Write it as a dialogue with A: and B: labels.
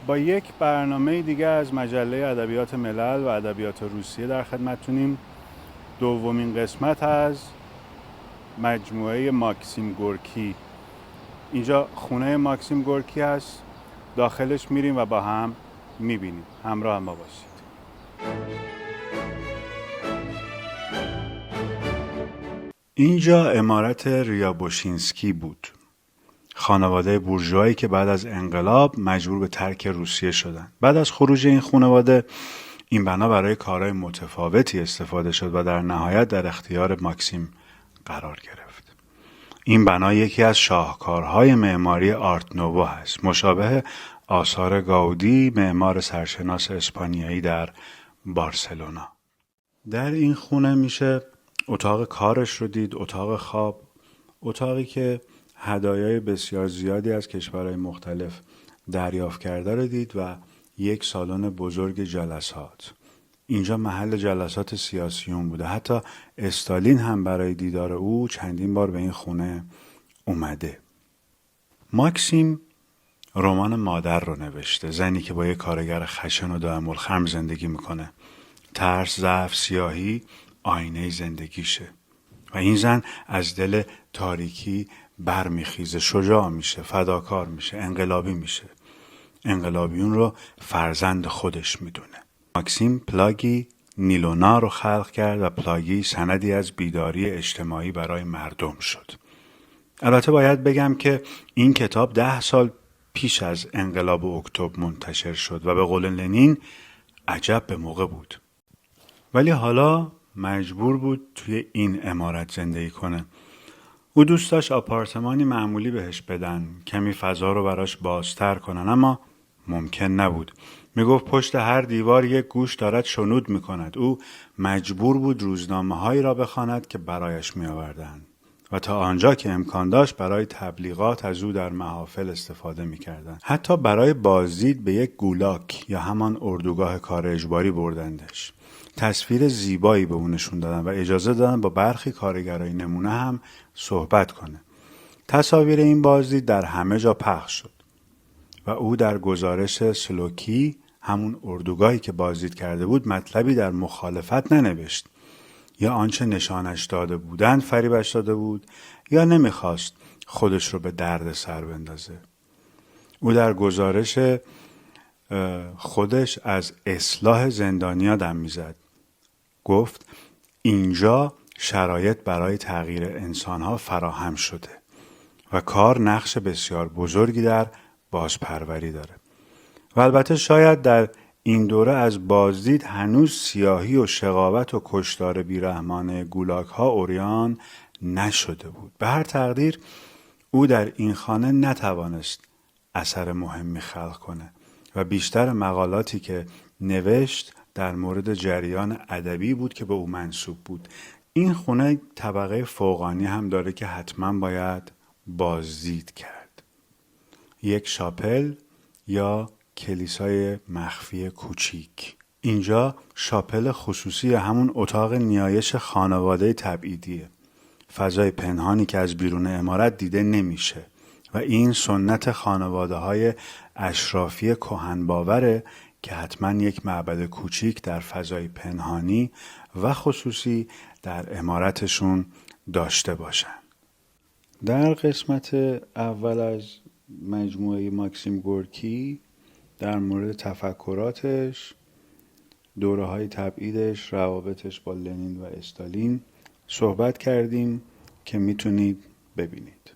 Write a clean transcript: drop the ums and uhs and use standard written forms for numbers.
A: با یک برنامه دیگه از مجله ادبیات ملل و ادبیات روسیه در خدمتتونیم. دومین قسمت از مجموعه ماکسیم گورکی. اینجا خونه ماکسیم گورکی هست، داخلش میریم و با هم میبینیم. همراه ما باشید. اینجا عمارت ریابوشینسکی بود، خانواده بورژوایی که بعد از انقلاب مجبور به ترک روسیه شدند. بعد از خروج این خانواده این بنا برای کارهای متفاوتی استفاده شد و در نهایت در اختیار ماکسیم قرار گرفت. این بنا یکی از شاهکارهای معماری آرت نوو است، مشابه آثار گاودی، معمار سرشناس اسپانیایی در بارسلونا. در این خونه میشه اتاق کارش رو دید، اتاق خواب، اتاقی که هدایای بسیار زیادی از کشورهای مختلف دریافت کرده رو دید و یک سالن بزرگ جلسات. اینجا محل جلسات سیاسیون بوده. حتی استالین هم برای دیدار او چندین بار به این خونه اومده. ماکسیم رمان مادر رو نوشته، زنی که با یک کارگر خشن و دائم الخمر زندگی میکنه. ترس، ضعف، سیاهی آینه زندگیشه و این زن از دل تاریکی برمیخیزه، شجاع میشه، فداکار میشه، انقلابی میشه. انقلابیون رو فرزند خودش میدونه. ماکسیم پلاگی نیلونا رو خلق کرد و پلاگی سندی از بیداری اجتماعی برای مردم شد. البته باید بگم که این کتاب 10 سال پیش از انقلاب اکتبر منتشر شد و به قول لنین عجب به موقع بود. ولی حالا مجبور بود توی این عمارت زندگی کنه. او دوست داشت آپارتمانی معمولی بهش بدن، کمی فضا رو براش بازتر کنن، اما ممکن نبود. میگفت پشت هر دیوار یک گوش دارد شنود میکند. او مجبور بود روزنامه‌هایی را بخواند که برایش میآوردند و تا آنجا که امکان داشت برای تبلیغات از او در محافل استفاده میکردند. حتی برای بازدید به یک گولاک یا همان اردوگاه کار اجباری بردندش. تصویر زیبایی به اون نشون دادن و اجازه دادن با برخی کارگرای نمونه هم صحبت کنه. تصاویر این بازدید در همه جا پخش شد و او در گزارش سلوکی، همون اردوگاهی که بازدید کرده بود، مطلبی در مخالفت ننوشت. یا آنچه نشانش داده بودند فریبش داده بود یا نمیخواست خودش رو به درد سر بندازه. او در گزارش خودش از اصلاح زندانیا دم میزد. گفت اینجا شرایط برای تغییر انسانها فراهم شده و کار نقش بسیار بزرگی در بازپروری داره. و البته شاید در این دوره از بازدید هنوز سیاهی و شقاوت و کشتار بیرحمانه گولاک ها عریان نشده بود. به هر تقدیر او در این خانه نتوانست اثر مهمی خلق کنه و بیشتر مقالاتی که نوشت در مورد جریان ادبی بود که به او منسوب بود. این خونه طبقه فوقانی هم داره که حتما باید بازدید کرد. یک شاپل یا کلیسای مخفی کوچیک. اینجا شاپل خصوصی، همون اتاق نیایش خانواده تبعیدیه. فضای پنهانی که از بیرون عمارت دیده نمیشه و این سنت خانواده های اشرافی کهن باوره که حتما یک معبد کوچیک در فضای پنهانی و خصوصی در عمارتشون داشته باشن. در قسمت اول از مجموعه ماکسیم گورکی در مورد تفکراتش، دوره‌های تبعیدش، روابطش با لنین و استالین صحبت کردیم که میتونید ببینید.